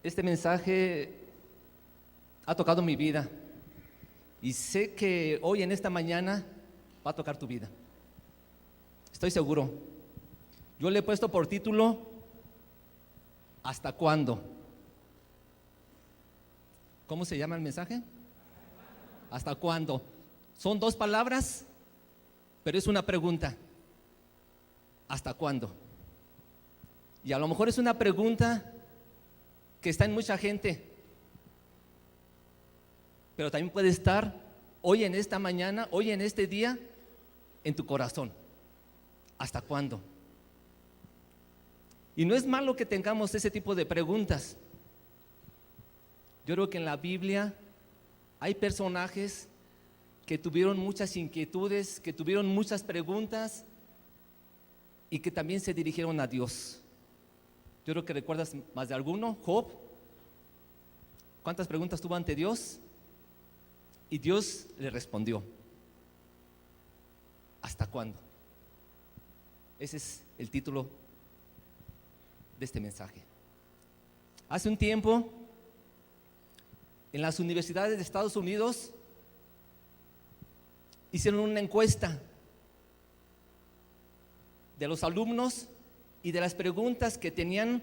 Este mensaje ha tocado mi vida y sé que hoy en esta mañana va a tocar tu vida. Estoy seguro. Yo le he puesto por título ¿Hasta cuándo? ¿Cómo se llama el mensaje? ¿Hasta cuándo? Son dos palabras, pero es una pregunta. ¿Hasta cuándo? Y a lo mejor es una pregunta que está en mucha gente, pero también puede estar hoy en esta mañana, hoy en este día, en tu corazón. ¿Hasta cuándo? Y no es malo que tengamos ese tipo de preguntas. Yo creo que en la Biblia hay personajes que tuvieron muchas inquietudes, que tuvieron muchas preguntas y que también se dirigieron a Dios. Yo creo que recuerdas más de alguno. Job, ¿cuántas preguntas tuvo ante Dios? Y Dios le respondió. ¿Hasta cuándo? Ese es el título de este mensaje. Hace un tiempo, en las universidades de Estados Unidos, hicieron una encuesta de los alumnos y de las preguntas que tenían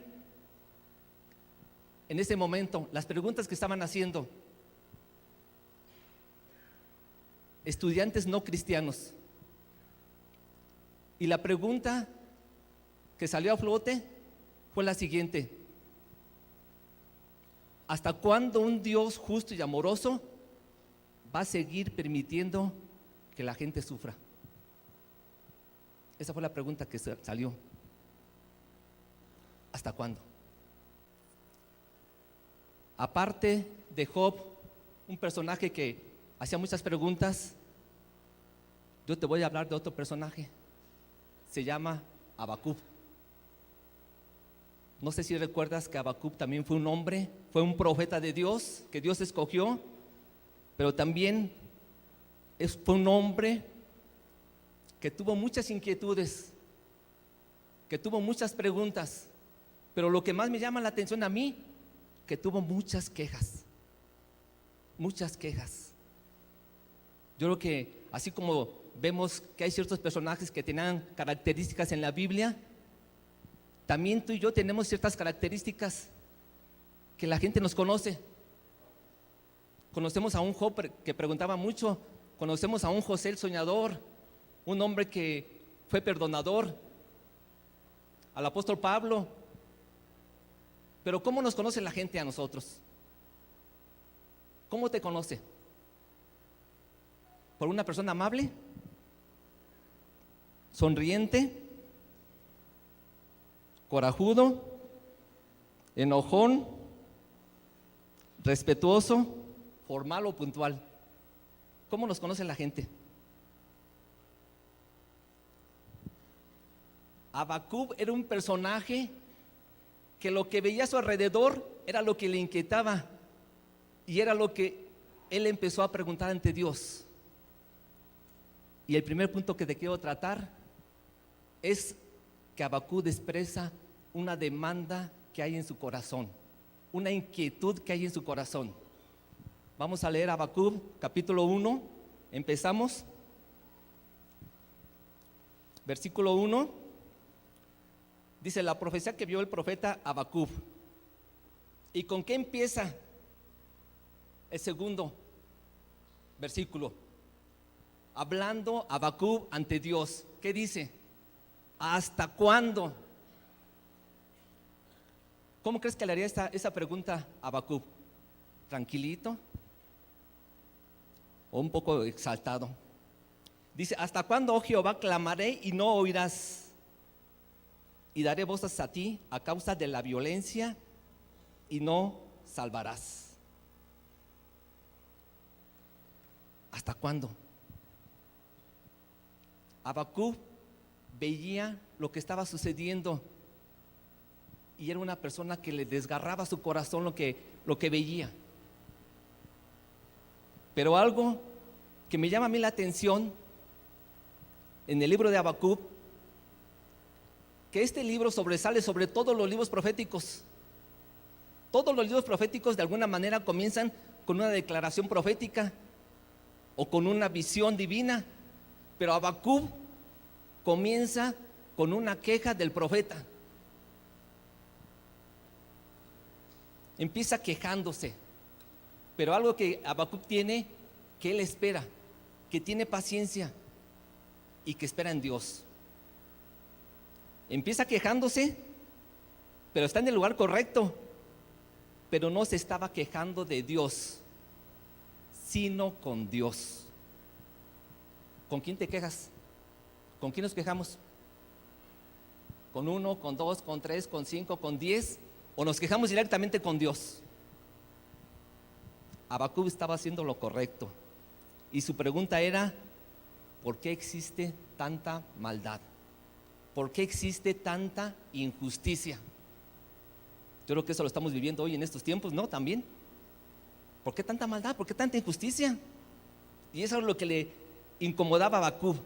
en ese momento, las preguntas que estaban haciendo estudiantes no cristianos. Y la pregunta que salió a flote fue la siguiente: ¿hasta cuándo un Dios justo y amoroso va a seguir permitiendo que la gente sufra? Esa fue la pregunta que salió. ¿Hasta cuándo? Aparte de Job, un personaje que hacía muchas preguntas, yo te voy a hablar de otro personaje. Se llama Abacub. No sé si recuerdas que Abacub también fue un hombre, fue un profeta de Dios, que Dios escogió, pero también fue un hombre que tuvo muchas inquietudes, que tuvo muchas preguntas, pero lo que más me llama la atención a mí, que tuvo muchas quejas, muchas quejas. Yo creo que así como vemos que hay ciertos personajes que tenían características en la Biblia, también tú y yo tenemos ciertas características que la gente nos conoce. Conocemos a un Job que preguntaba mucho, conocemos a un José el soñador, un hombre que fue perdonador, al apóstol Pablo. Pero ¿cómo nos conoce la gente a nosotros? ¿Cómo te conoce? ¿Por una persona amable? ¿Sonriente? ¿Corajudo? ¿Enojón? ¿Respetuoso? ¿Formal o puntual? ¿Cómo nos conoce la gente? Abacub era un personaje que lo que veía a su alrededor era lo que le inquietaba y era lo que él empezó a preguntar ante Dios. Y el primer punto que te quiero tratar es que Abacub expresa una demanda que hay en su corazón, una inquietud que hay en su corazón. Vamos a leer Abacub capítulo 1, empezamos. Versículo 1. Dice: la profecía que vio el profeta Abacub. ¿Y con qué empieza el segundo versículo? Hablando Abacub ante Dios. ¿Qué dice? ¿Hasta cuándo? ¿Cómo crees que le haría esa pregunta a Abacub? ¿Tranquilito? ¿O un poco exaltado? Dice: ¿hasta cuándo, oh Jehová, clamaré y no oirás? Y daré voces a ti a causa de la violencia y no salvarás. ¿Hasta cuándo? Abacub veía lo que estaba sucediendo y era una persona que le desgarraba su corazón lo que veía. Pero algo que me llama a mí la atención en el libro de Abacub, que este libro sobresale sobre todos los libros proféticos. Todos los libros proféticos de alguna manera comienzan con una declaración profética o con una visión divina, pero Habacuc comienza con una queja del profeta. Empieza quejándose, pero algo que Habacuc tiene, que él espera, que tiene paciencia y que espera en Dios. Empieza quejándose, pero está en el lugar correcto, pero no se estaba quejando de Dios, sino con Dios. ¿Con quién te quejas? ¿Con quién nos quejamos? ¿Con 1, con 2, con 3, con 5, con 10? ¿O nos quejamos directamente con Dios? Habacuc estaba haciendo lo correcto y su pregunta era: ¿por qué existe tanta maldad? ¿Por qué existe tanta injusticia? Yo creo que eso lo estamos viviendo hoy en estos tiempos, ¿no? También. ¿Por qué tanta maldad? ¿Por qué tanta injusticia? Y eso es lo que le incomodaba a Habacuc,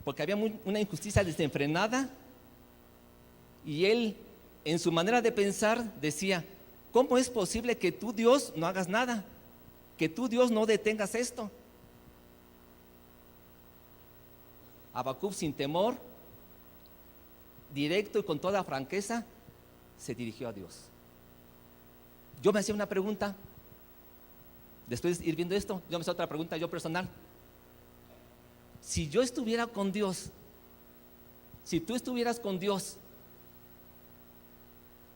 porque había una injusticia desenfrenada y él, en su manera de pensar, decía: ¿cómo es posible que tú, Dios, no hagas nada? Que tú, Dios, no detengas esto. Habacuc, sin temor, directo y con toda franqueza, se dirigió a Dios. Yo me hacía una pregunta, después de ir viendo esto, yo me hacía otra pregunta yo personal. Si yo estuviera con Dios, si tú estuvieras con Dios,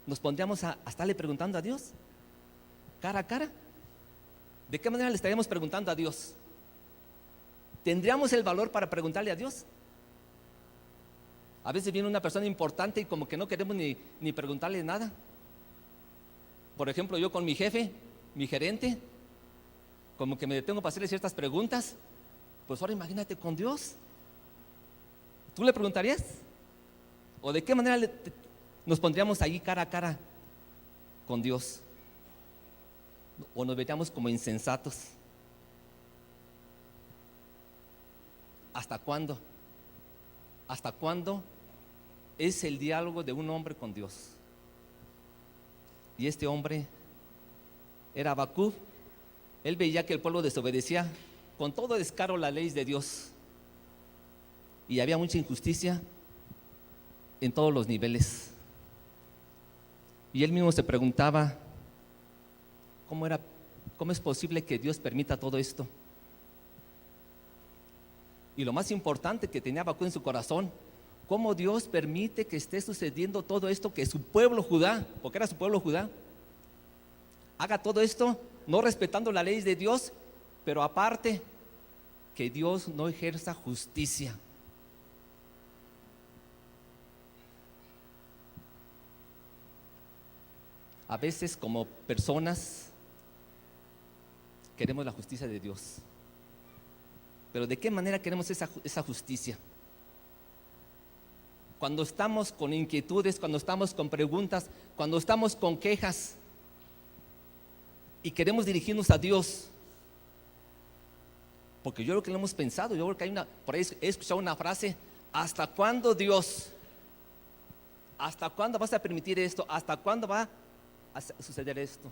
¿nos pondríamos a estarle preguntando a Dios? ¿Cara a cara? ¿De qué manera le estaríamos preguntando a Dios? ¿Tendríamos el valor para preguntarle a Dios? A veces viene una persona importante y como que no queremos ni preguntarle nada. Por ejemplo, yo con mi jefe, mi gerente, como que me detengo para hacerle ciertas preguntas. Pues ahora imagínate con Dios. ¿Tú le preguntarías? ¿O de qué manera nos pondríamos ahí cara a cara con Dios? ¿O nos veríamos como insensatos? ¿Hasta cuándo? ¿Hasta cuándo es el diálogo de un hombre con Dios? Y este hombre era Habacuc. Él veía que el pueblo desobedecía con todo descaro la ley de Dios y había mucha injusticia en todos los niveles. Y él mismo se preguntaba: ¿cómo es posible que Dios permita todo esto? Y lo más importante que tenía Habacuc en su corazón: ¿cómo Dios permite que esté sucediendo todo esto, que su pueblo Judá, porque era su pueblo Judá, haga todo esto no respetando la ley de Dios, pero aparte que Dios no ejerza justicia? A veces como personas queremos la justicia de Dios, pero ¿de qué manera queremos esa justicia? Cuando estamos con inquietudes, cuando estamos con preguntas, cuando estamos con quejas y queremos dirigirnos a Dios, porque yo creo que lo hemos pensado. Yo creo que por ahí he escuchado una frase: ¿hasta cuándo, Dios? ¿Hasta cuándo vas a permitir esto? ¿Hasta cuándo va a suceder esto?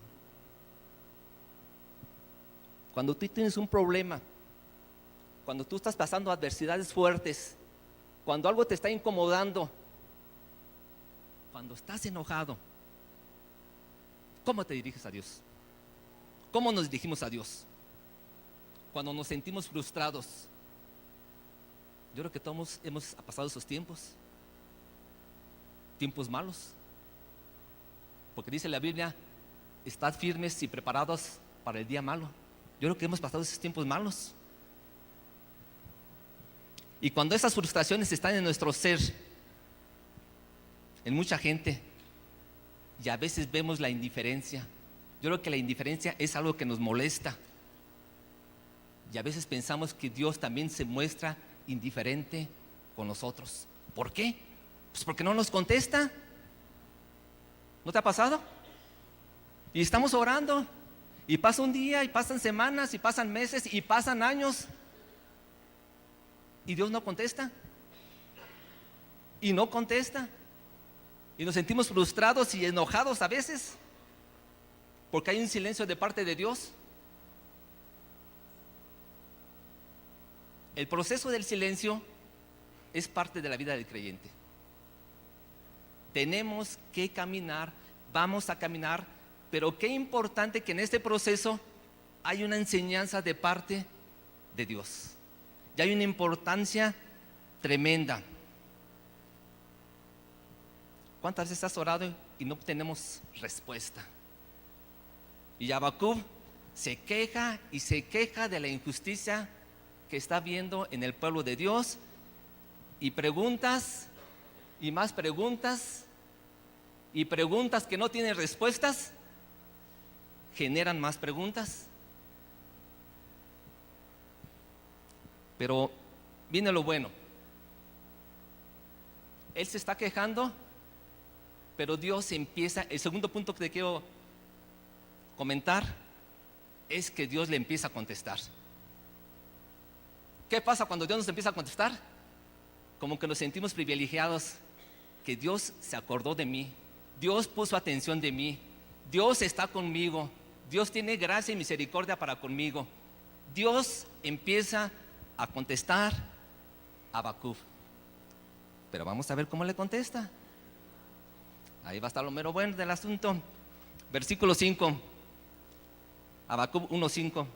Cuando tú tienes un problema, cuando tú estás pasando adversidades fuertes, cuando algo te está incomodando, cuando estás enojado, ¿cómo te diriges a Dios? ¿Cómo nos dirigimos a Dios? Cuando nos sentimos frustrados. Yo creo que todos hemos pasado esos tiempos malos, porque dice la Biblia: estad firmes y preparados para el día malo. Yo creo que hemos pasado esos tiempos malos. Y cuando esas frustraciones están en nuestro ser, en mucha gente, y a veces vemos la indiferencia. Yo creo que la indiferencia es algo que nos molesta. Y a veces pensamos que Dios también se muestra indiferente con nosotros. ¿Por qué? Pues porque no nos contesta. ¿No te ha pasado? Y estamos orando, y pasa un día, y pasan semanas, y pasan meses, y pasan años, y Dios no contesta. Y no contesta. Y nos sentimos frustrados y enojados a veces porque hay un silencio de parte de Dios. El proceso del silencio es parte de la vida del creyente. Tenemos que caminar, vamos a caminar, pero qué importante que en este proceso hay una enseñanza de parte de Dios. Y hay una importancia tremenda. ¿Cuántas veces has orado y no tenemos respuesta? Y Habacuc se queja y se queja de la injusticia que está viendo en el pueblo de Dios, y preguntas y más preguntas y preguntas que no tienen respuestas generan más preguntas. Pero viene lo bueno. Él se está quejando, pero Dios empieza. El segundo punto que te quiero comentar es que Dios le empieza a contestar. ¿Qué pasa cuando Dios nos empieza a contestar? Como que nos sentimos privilegiados, que Dios se acordó de mí, Dios puso atención de mí, Dios está conmigo, Dios tiene gracia y misericordia para conmigo. Dios empieza a contestar a Habacuc. Pero vamos a ver cómo le contesta. Ahí va a estar lo mero bueno del asunto. Versículo 5, Habacuc 1:5.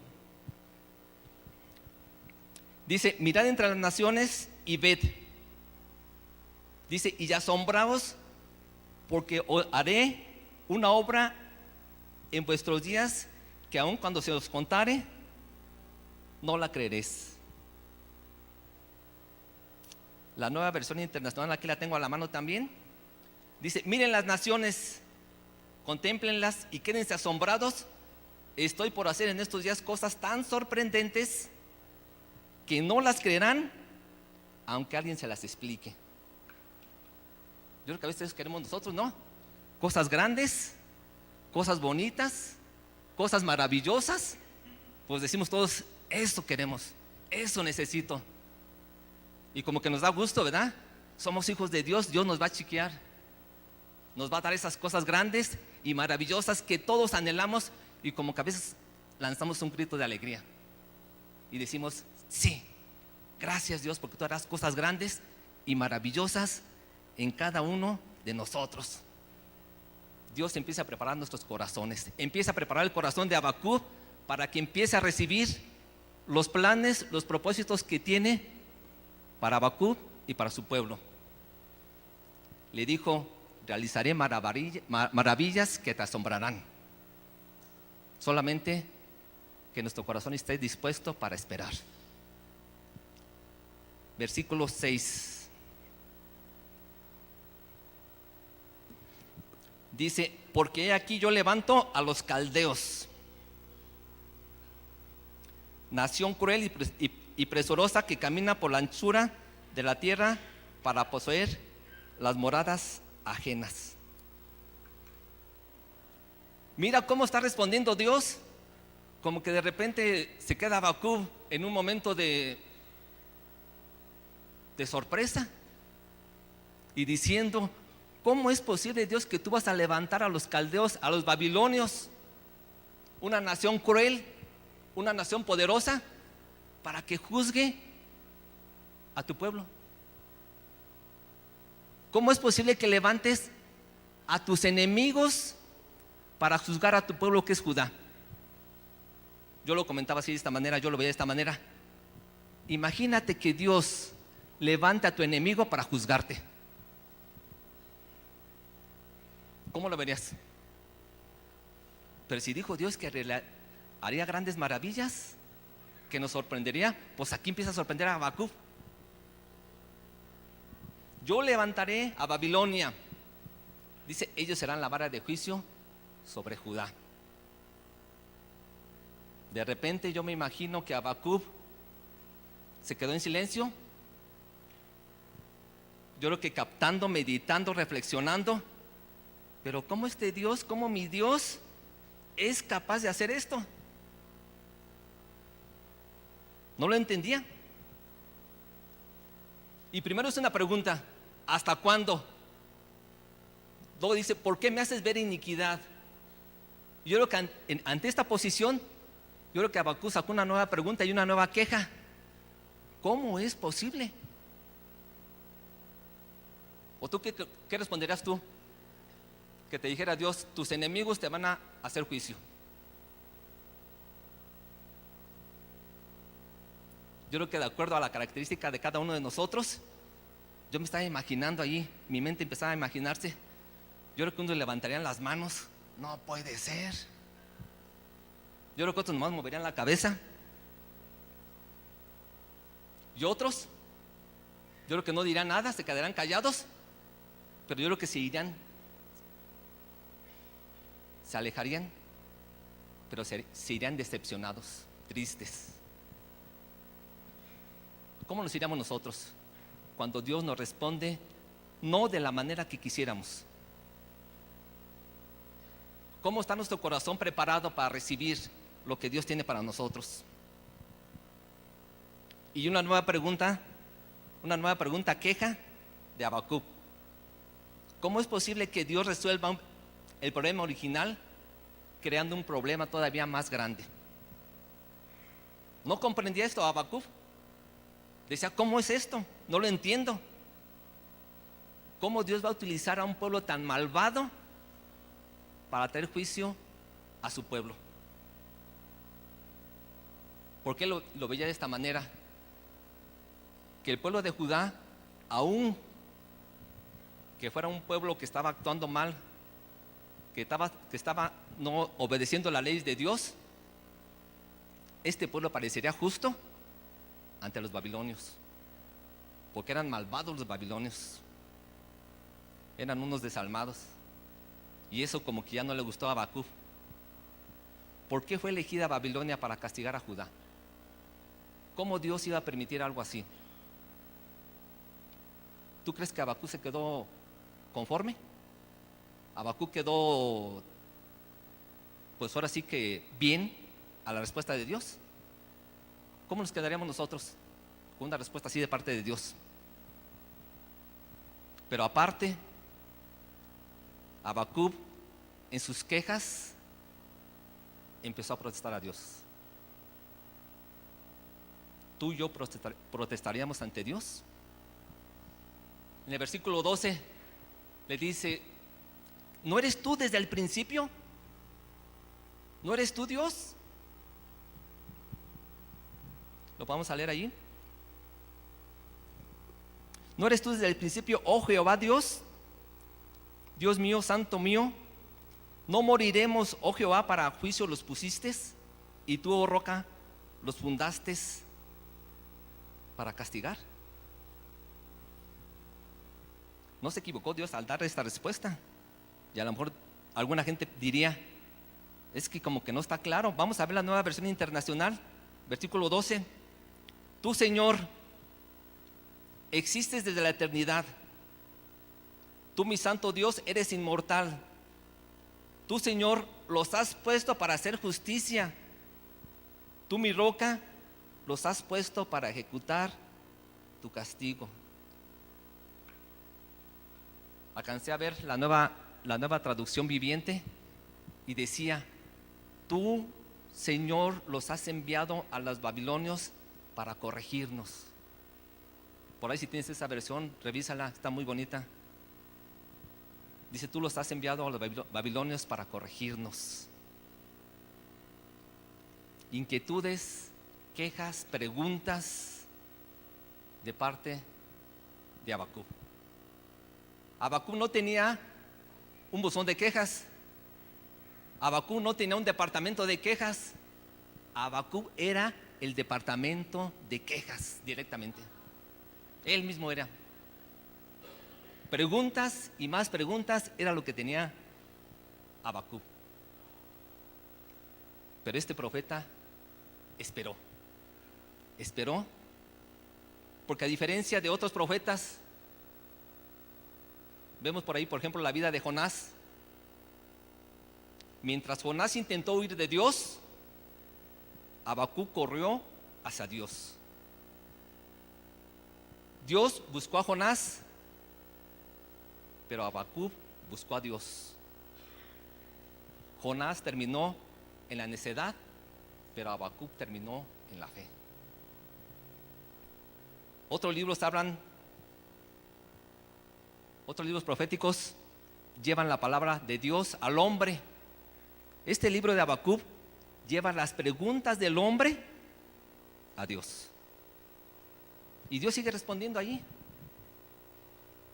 Dice: mirad entre las naciones y ved. Dice: y asombraos, porque os haré una obra en vuestros días que aun cuando se os contare, no la creeréis. La Nueva Versión Internacional, aquí la tengo a la mano también. Dice: miren las naciones, contémplenlas y quédense asombrados. Estoy por hacer en estos días cosas tan sorprendentes que no las creerán, aunque alguien se las explique. Yo creo que a veces queremos nosotros, ¿no? Cosas grandes, cosas bonitas, cosas maravillosas. Pues decimos todos: eso queremos, eso necesito. Y como que nos da gusto, ¿verdad? Somos hijos de Dios, Dios nos va a chiquear, nos va a dar esas cosas grandes y maravillosas que todos anhelamos, y como que a veces lanzamos un grito de alegría y decimos: sí, gracias Dios, porque tú harás cosas grandes y maravillosas en cada uno de nosotros. Dios empieza a preparar nuestros corazones, empieza a preparar el corazón de Habacuc para que empiece a recibir los planes, los propósitos que tiene para Habacuc y para su pueblo. Le dijo: realizaré maravillas que te asombrarán. Solamente que nuestro corazón esté dispuesto para esperar. Versículo 6. Dice: porque aquí yo levanto a los caldeos, nación cruel y presurosa que camina por la anchura de la tierra para poseer las moradas ajenas. Mira cómo está respondiendo Dios. Como que de repente se queda Habacuc en un momento de sorpresa y diciendo: ¿cómo es posible, Dios, que tú vas a levantar a los caldeos, a los babilonios, una nación cruel, una nación poderosa, para que juzgue a tu pueblo? ¿Cómo es posible que levantes a tus enemigos para juzgar a tu pueblo que es Judá? Yo lo comentaba así de esta manera, yo lo veía de esta manera. Imagínate que Dios levante a tu enemigo para juzgarte. ¿Cómo lo verías? Pero si dijo Dios que haría grandes maravillas, que nos sorprendería, pues aquí empieza a sorprender a Habacuc. Yo levantaré a Babilonia. Dice: ellos serán la vara de juicio sobre Judá. De repente yo me imagino que Habacuc se quedó en silencio. Yo creo que captando, meditando, reflexionando. Pero ¿cómo este Dios, cómo mi Dios es capaz de hacer esto? No lo entendía. Y primero es una pregunta: ¿hasta cuándo? Luego dice, ¿por qué me haces ver iniquidad? Yo creo que ante esta posición, yo creo que Habacuc sacó una nueva pregunta y una nueva queja. ¿Cómo es posible? ¿O tú qué responderías tú? Que te dijera Dios, tus enemigos te van a hacer juicio. Yo creo que de acuerdo a la característica de cada uno de nosotros, yo me estaba imaginando ahí, mi mente empezaba a imaginarse. Yo creo que unos levantarían las manos, no puede ser. Yo creo que otros nomás moverían la cabeza. Y otros, yo creo que no dirán nada, se quedarán callados. Pero yo creo que se irían, se alejarían, pero se irían decepcionados, tristes. ¿Cómo nos iríamos nosotros cuando Dios nos responde no de la manera que quisiéramos? ¿Cómo está nuestro corazón preparado para recibir lo que Dios tiene para nosotros? Y una nueva pregunta queja de Habacuc. ¿Cómo es posible que Dios resuelva el problema original creando un problema todavía más grande? No comprendía esto Habacuc. Decía, ¿cómo es esto? No lo entiendo. ¿Cómo Dios va a utilizar a un pueblo tan malvado para traer juicio a su pueblo? ¿Por qué lo veía de esta manera? Que el pueblo de Judá, aún que fuera un pueblo que estaba actuando mal, que estaba no obedeciendo la ley de Dios, este pueblo parecería justo ante los babilonios, porque eran malvados los babilonios, eran unos desalmados, y eso como que ya no le gustó a Habacuc. ¿Por qué fue elegida Babilonia para castigar a Judá? ¿Cómo Dios iba a permitir algo así? ¿Tú crees que Habacuc se quedó conforme? Habacuc quedó, pues ahora sí que bien a la respuesta de Dios. ¿Cómo nos quedaríamos nosotros con una respuesta así de parte de Dios? Pero aparte, Habacuc en sus quejas empezó a protestar a Dios. ¿Tú y yo protestaríamos ante Dios? En el versículo 12 le dice, ¿no eres tú desde el principio? ¿No eres tú Dios? ¿Lo vamos a leer allí? ¿No eres tú desde el principio, oh Jehová Dios? Dios mío, santo mío, ¿no moriremos, oh Jehová, para juicio los pusiste? Y tú, oh roca, los fundaste para castigar. No se equivocó Dios al dar esta respuesta. Y a lo mejor alguna gente diría, es que como que no está claro. Vamos a ver la Nueva Versión Internacional, versículo 12. Tú, Señor, existes desde la eternidad. Tú, mi santo Dios, eres inmortal. Tú, Señor, los has puesto para hacer justicia. Tú, mi roca, los has puesto para ejecutar tu castigo. Alcancé a ver la nueva traducción viviente y decía, tú, Señor, los has enviado a los babilonios para corregirnos. Por ahí si tienes esa versión, revísala, está muy bonita. Dice, tú los has enviado a los babilonios para corregirnos. Inquietudes, quejas, preguntas de parte de Habacuc. Habacuc no tenía un buzón de quejas. Habacuc no tenía un departamento de quejas. Habacuc era el departamento de quejas directamente. Él mismo era. Preguntas y más preguntas era lo que tenía Habacuc. Pero este profeta esperó, porque a diferencia de otros profetas, vemos por ahí, por ejemplo, la vida de Jonás. Mientras Jonás intentó huir de Dios, Habacuc corrió hacia Dios. Dios buscó a Jonás, pero Habacuc buscó a Dios. Jonás terminó en la necedad, pero Habacuc terminó en la fe. Otros libros proféticos llevan la palabra de Dios al hombre. Este libro de Habacuc lleva las preguntas del hombre a Dios. Y Dios sigue respondiendo allí.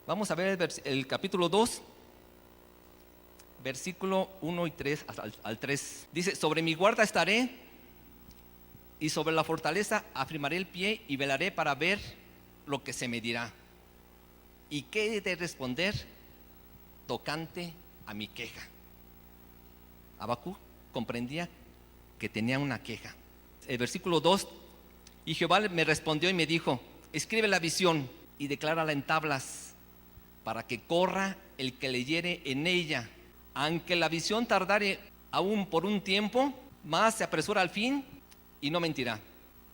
Vamos a ver el capítulo 2, versículo 1 y 3 al 3. Dice: sobre mi guarda estaré, y sobre la fortaleza afirmaré el pie, y velaré para ver lo que se me dirá. ¿Y qué he de responder tocante a mi queja? Habacuc comprendía que tenía una queja. El versículo 2: y Jehová me respondió y me dijo: escribe la visión y declárala en tablas, para que corra el que leyere en ella. Aunque la visión tardare aún por un tiempo, más se apresura al fin y no mentirá.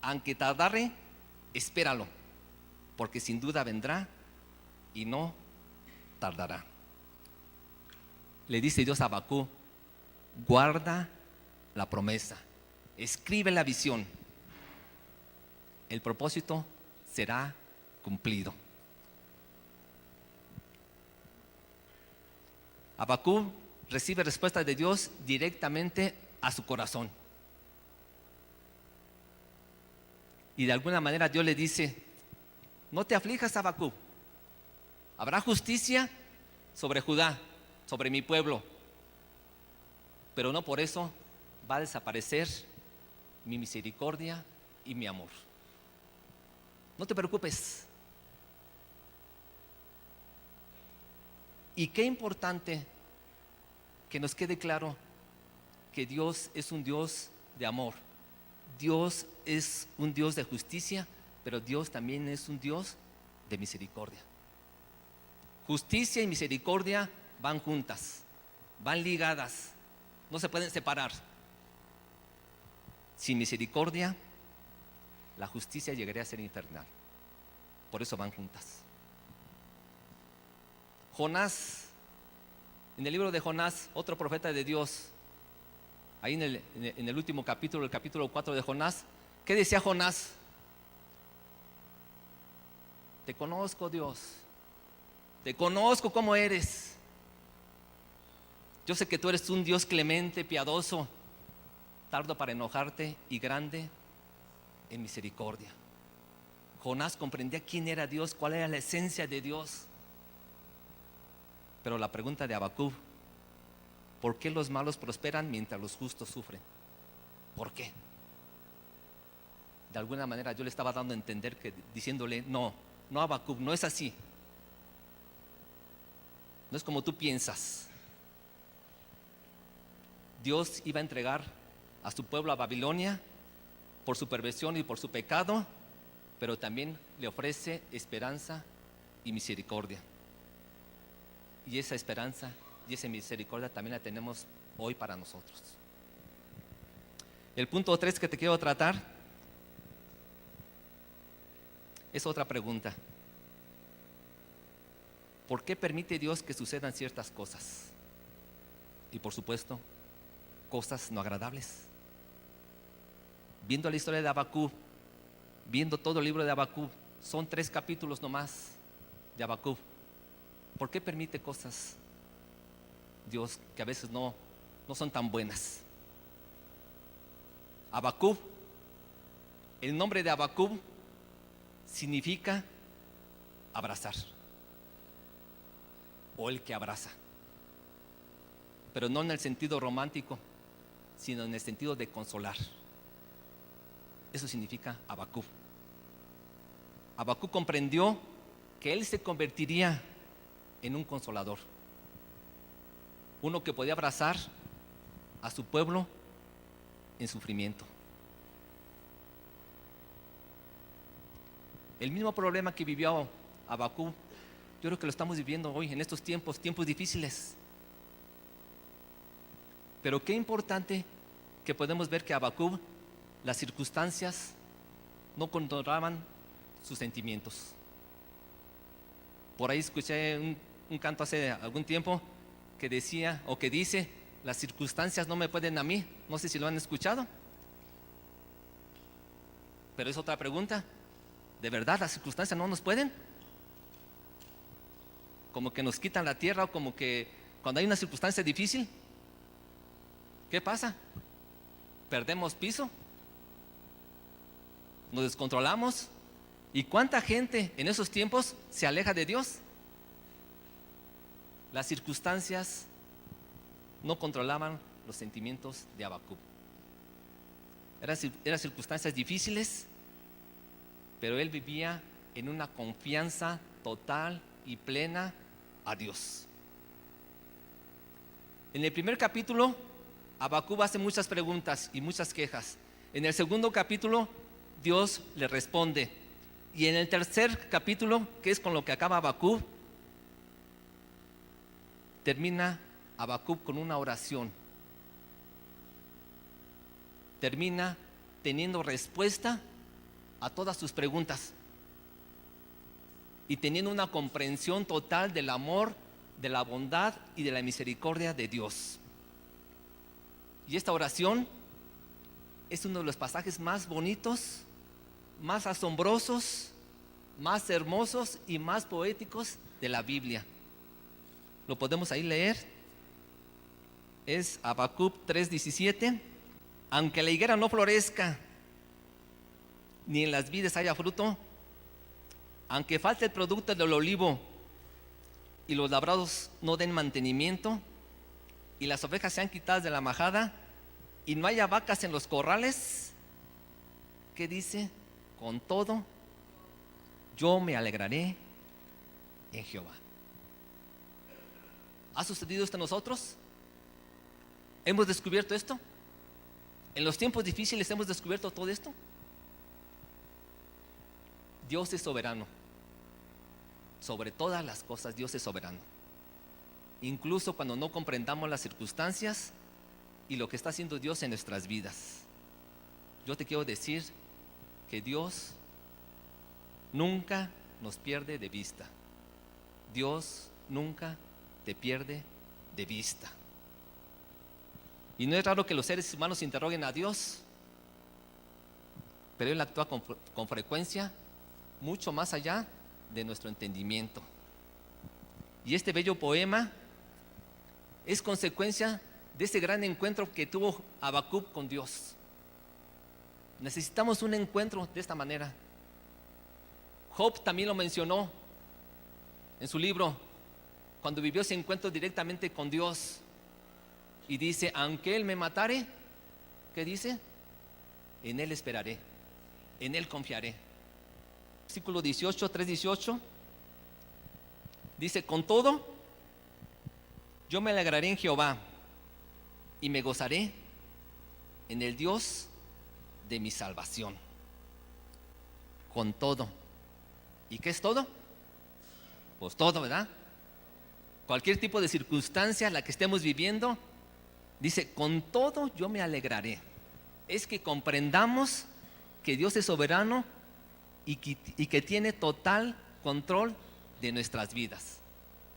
Aunque tardare, espéralo, porque sin duda vendrá y no tardará. Le dice Dios a Habacuc: guarda la promesa, escribe la visión, el propósito será cumplido. Habacuc recibe respuesta de Dios directamente a su corazón. Y de alguna manera Dios le dice: no te aflijas, Habacuc, habrá justicia sobre Judá, sobre mi pueblo, pero no por eso va a desaparecer mi misericordia y mi amor. No te preocupes. Y qué importante que nos quede claro que Dios es un Dios de amor. Dios es un Dios de justicia, pero Dios también es un Dios de misericordia. Justicia y misericordia van juntas, van ligadas, no se pueden separar. Sin misericordia, la justicia llegaría a ser infernal. Por eso van juntas. Jonás, en el libro de Jonás, otro profeta de Dios, ahí en el último capítulo, el capítulo 4 de Jonás, ¿qué decía Jonás? Te conozco, Dios, te conozco cómo eres. Yo sé que tú eres un Dios clemente, piadoso, tardo para enojarte y grande en misericordia. Jonás comprendía quién era Dios, cuál era la esencia de Dios. Pero la pregunta de Habacuc: ¿por qué los malos prosperan mientras los justos sufren? ¿Por qué? De alguna manera yo le estaba dando a entender que, diciéndole: no, Habacuc, no es así. No es como tú piensas. Dios iba a entregar a su pueblo a Babilonia por su perversión y por su pecado, pero también le ofrece esperanza y misericordia. Y esa esperanza y esa misericordia también la tenemos hoy para nosotros. El punto 3 que te quiero tratar es otra pregunta. ¿Por qué permite Dios que sucedan ciertas cosas? Y por supuesto, cosas no agradables. Viendo la historia de Habacuc, viendo todo el libro de Habacuc, son 3 capítulos nomás de Habacuc. ¿Por qué permite cosas Dios que a veces no son tan buenas? Habacuc, el nombre de Habacuc significa abrazar, o el que abraza, pero no en el sentido romántico, sino en el sentido de consolar. Eso significa Habacuc. Habacuc comprendió que él se convertiría en un consolador, uno que podía abrazar a su pueblo en sufrimiento. El mismo problema que vivió Habacuc, yo creo que lo estamos viviendo hoy en estos tiempos difíciles. Pero qué importante que podemos ver que Habacuc, las circunstancias no controlaban sus sentimientos. Por ahí escuché un canto hace algún tiempo que decía o que dice, las circunstancias no me pueden a mí. No sé si lo han escuchado. Pero es otra pregunta. ¿De verdad las circunstancias no nos pueden? Como que nos quitan la tierra, o como que cuando hay una circunstancia difícil, ¿qué pasa? Perdemos piso, nos descontrolamos. ¿Y cuánta gente en esos tiempos se aleja de Dios? Las circunstancias no controlaban los sentimientos de Habacuc. Eran circunstancias difíciles, pero él vivía en una confianza total y plena a Dios. En el primer capítulo, Habacuc hace muchas preguntas y muchas quejas. En el segundo capítulo, Dios le responde. Y en el tercer capítulo, que es con lo que acaba Habacuc, termina Habacuc con una oración. Termina teniendo respuesta a todas sus preguntas y teniendo una comprensión total del amor, de la bondad y de la misericordia de Dios. Y esta oración es uno de los pasajes más bonitos, más asombrosos, más hermosos y más poéticos de la Biblia. Lo podemos ahí leer. Es Habacuc 3:17. Aunque la higuera no florezca, ni en las vides haya fruto, aunque falte el producto del olivo y los labrados no den mantenimiento, y las ovejas sean quitadas de la majada, y no haya vacas en los corrales, ¿qué dice? Con todo, yo me alegraré en Jehová. ¿Ha sucedido esto en nosotros? ¿Hemos descubierto esto? ¿En los tiempos difíciles hemos descubierto todo esto? Dios es soberano. Sobre todas las cosas, Dios es soberano. Incluso cuando no comprendamos las circunstancias y lo que está haciendo Dios en nuestras vidas. Yo te quiero decir que Dios nunca nos pierde de vista. Dios nunca te pierde de vista. Y no es raro que los seres humanos interroguen a Dios, pero Él actúa con frecuencia mucho más allá de nuestro entendimiento. Y este bello poema es consecuencia de ese gran encuentro que tuvo Habacuc con Dios. Necesitamos un encuentro de esta manera. Job también lo mencionó en su libro, cuando vivió ese encuentro directamente con Dios. Y dice, aunque Él me matare, ¿qué dice? En Él esperaré, en Él confiaré. Versículo 18, 3:18, dice, con todo, yo me alegraré en Jehová y me gozaré en el Dios de mi salvación. Con todo. ¿Y qué es todo? Pues todo, ¿verdad? Cualquier tipo de circunstancia, la que estemos viviendo, dice, con todo yo me alegraré. Es que comprendamos que Dios es soberano y que tiene total control de nuestras vidas.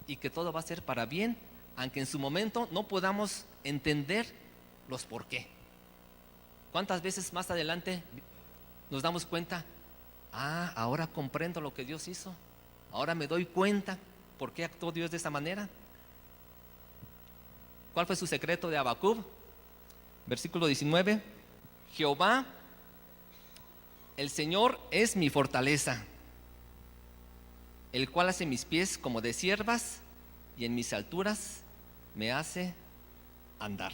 Y que todo va a ser para bien, aunque en su momento no podamos entender los por qué. ¿Cuántas veces más adelante nos damos cuenta? Ahora comprendo lo que Dios hizo. Ahora me doy cuenta por qué actuó Dios de esa manera. ¿Cuál fue su secreto de Habacuc? Versículo 19. Jehová, el Señor es mi fortaleza, el cual hace mis pies como de ciervas y en mis alturas me hace andar.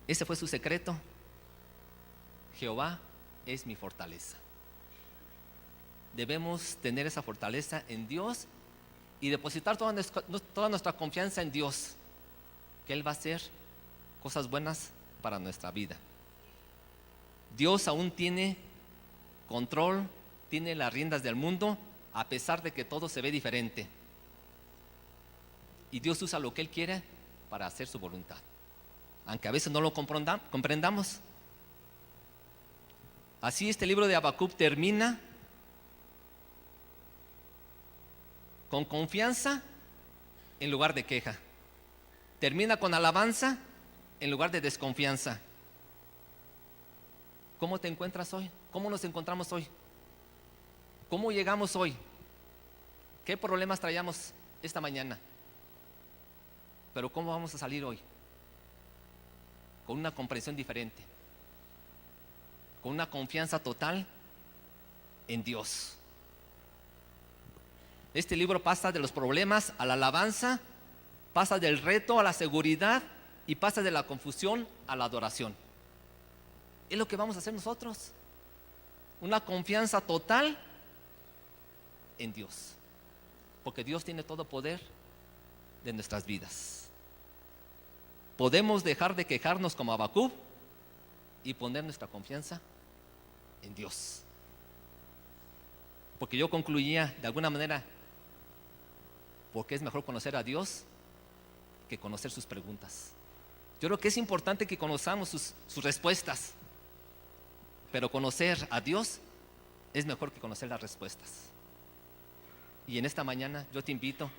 Ese fue su secreto. Jehová es mi fortaleza. Debemos tener esa fortaleza en Dios y depositar toda nuestra confianza en Dios, que Él va a hacer cosas buenas para nuestra vida. Dios aún tiene control, tiene las riendas del mundo, a pesar de que todo se ve diferente. Y Dios usa lo que Él quiere para hacer su voluntad, aunque a veces no lo comprendamos. Así este libro de Habacuc termina con confianza en lugar de queja. termina con alabanza en lugar de desconfianza. ¿Cómo te encuentras hoy? ¿Cómo nos encontramos hoy? ¿Cómo llegamos hoy? ¿Qué problemas traíamos esta mañana? Pero ¿cómo vamos a salir hoy? Con una comprensión diferente, con una confianza total en Dios. Este libro pasa de los problemas a la alabanza, pasa del reto a la seguridad y pasa de la confusión a la adoración. Es lo que vamos a hacer nosotros. Una confianza total en Dios, porque Dios tiene todo poder de nuestras vidas. Podemos dejar de quejarnos como Habacuc y poner nuestra confianza en Dios. Porque yo concluía de alguna manera, porque es mejor conocer a Dios que conocer sus preguntas. Yo creo que es importante que conozcamos sus respuestas, pero conocer a Dios es mejor que conocer las respuestas. Y en esta mañana yo te invito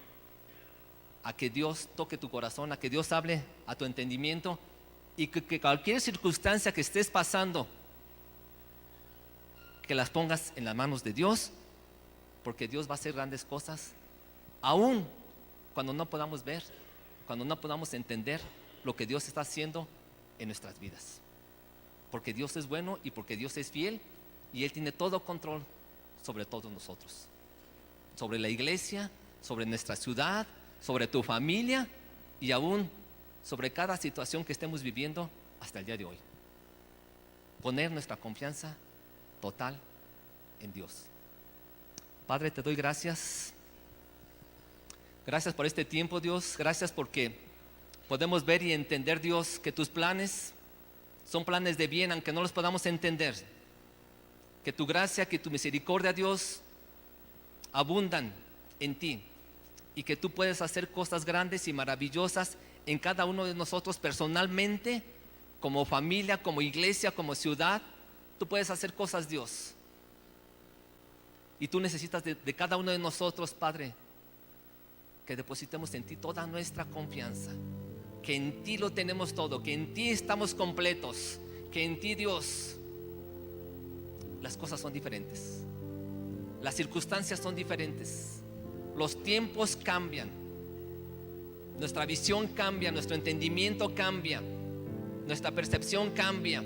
a que Dios toque tu corazón, a que Dios hable a tu entendimiento y que cualquier circunstancia que estés pasando, que las pongas en las manos de Dios, porque Dios va a hacer grandes cosas, aún cuando no podamos ver, cuando no podamos entender lo que Dios está haciendo en nuestras vidas. Porque Dios es bueno y porque Dios es fiel y Él tiene todo control sobre todos nosotros, sobre la iglesia, sobre nuestra ciudad, sobre tu familia y aún sobre cada situación que estemos viviendo hasta el día de hoy. Poner nuestra confianza total en Dios. Padre, te doy gracias. Gracias por este tiempo, Dios. Gracias porque podemos ver y entender, Dios, que tus planes son planes de bien, aunque no los podamos entender. Que tu gracia, que tu misericordia, Dios, abundan en ti. Y que tú puedes hacer cosas grandes y maravillosas en cada uno de nosotros personalmente, como familia, como iglesia, como ciudad. Tú puedes hacer cosas, Dios. Y tú necesitas de cada uno de nosotros, Padre, que depositemos en ti toda nuestra confianza. Que en ti lo tenemos todo, que en ti estamos completos, que en ti, Dios, las cosas son diferentes, las circunstancias son diferentes, los tiempos cambian, nuestra visión cambia, nuestro entendimiento cambia, nuestra percepción cambia.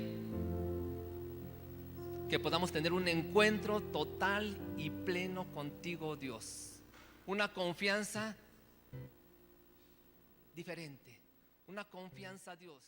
Que podamos tener un encuentro total y pleno contigo, Dios, una confianza diferente, una confianza, Dios.